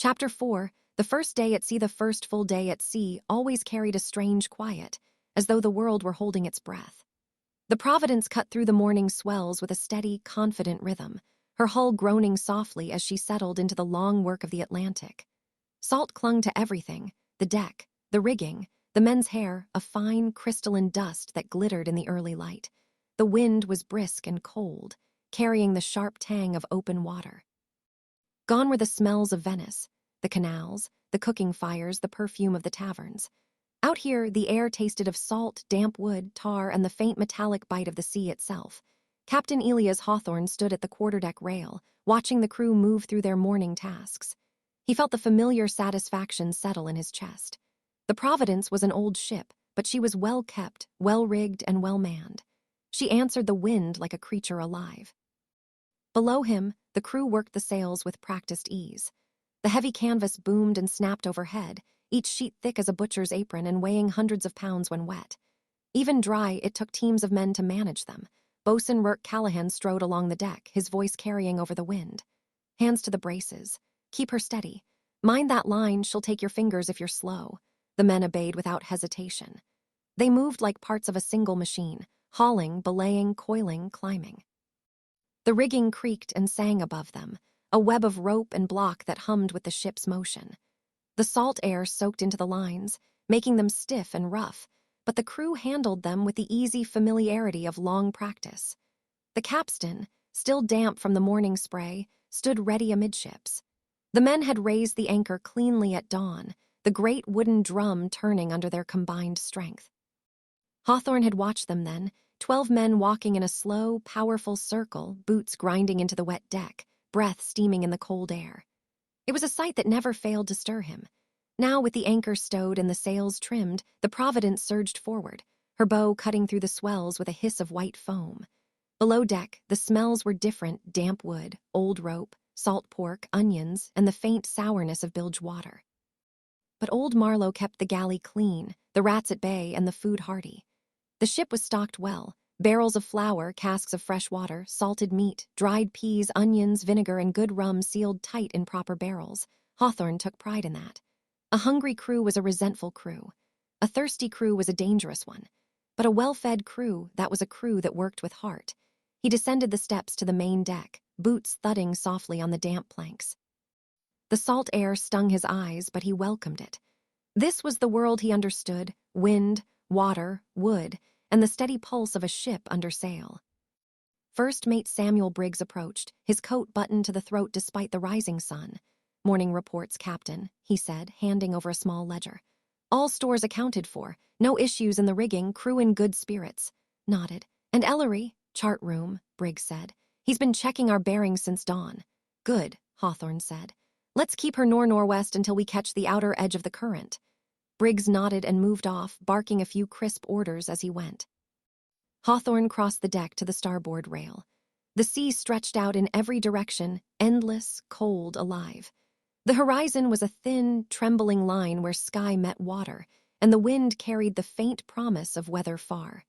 Chapter 4. The first day at sea. The first full day at sea always carried a strange quiet, as though the world were holding its breath. The Providence cut through the morning swells with a steady, confident rhythm, her hull groaning softly as she settled into the long work of the Atlantic. Salt clung to everything, the deck, the rigging, the men's hair, a fine, crystalline dust that glittered in the early light. The wind was brisk and cold, carrying the sharp tang of open water. Gone were the smells of Venice, the canals, the cooking fires, the perfume of the taverns. Out here, the air tasted of salt, damp wood, tar, and the faint metallic bite of the sea itself. Captain Elias Hawthorne stood at the quarterdeck rail, watching the crew move through their morning tasks. He felt the familiar satisfaction settle in his chest. The Providence was an old ship, but she was well kept, well rigged, and well manned. She answered the wind like a creature alive. Below him, the crew worked the sails with practiced ease. The heavy canvas boomed and snapped overhead, each sheet thick as a butcher's apron and weighing hundreds of pounds when wet. Even dry, it took teams of men to manage them. Boatswain Rourke Callahan strode along the deck, his voice carrying over the wind. Hands to the braces. Keep her steady. Mind that line, she'll take your fingers if you're slow. The men obeyed without hesitation. They moved like parts of a single machine, hauling, belaying, coiling, climbing. The rigging creaked and sang above them, a web of rope and block that hummed with the ship's motion. The salt air soaked into the lines, making them stiff and rough, but the crew handled them with the easy familiarity of long practice. The capstan, still damp from the morning spray, stood ready amidships. The men had raised the anchor cleanly at dawn, the great wooden drum turning under their combined strength. Hawthorne had watched them then, 12 men walking in a slow, powerful circle, boots grinding into the wet deck, breath steaming in the cold air. It was a sight that never failed to stir him. Now, with the anchor stowed and the sails trimmed, the Providence surged forward, her bow cutting through the swells with a hiss of white foam. Below deck, the smells were different: damp wood, old rope, salt pork, onions, and the faint sourness of bilge water. But old Marlowe kept the galley clean, the rats at bay, and the food hearty. The ship was stocked well: barrels of flour, casks of fresh water, salted meat, dried peas, onions, vinegar, and good rum sealed tight in proper barrels. Hawthorne took pride in that. A hungry crew was a resentful crew. A thirsty crew was a dangerous one. But a well-fed crew, that was a crew that worked with heart. He descended the steps to the main deck, boots thudding softly on the damp planks. The salt air stung his eyes, but he welcomed it. This was the world he understood: wind, water, wood, and the steady pulse of a ship under sail. First Mate Samuel Briggs approached, his coat buttoned to the throat despite the rising sun. "Morning reports, Captain," he said, handing over a small ledger. "All stores accounted for, no issues in the rigging, crew in good spirits." Nodded. "And Ellery?" "Chart room," Briggs said. "He's been checking our bearings since dawn." "Good," Hawthorne said. "Let's keep her nor-northwest until we catch the outer edge of the current." Briggs nodded and moved off, barking a few crisp orders as he went. Hawthorne crossed the deck to the starboard rail. The sea stretched out in every direction, endless, cold, alive. The horizon was a thin, trembling line where sky met water, and the wind carried the faint promise of weather far.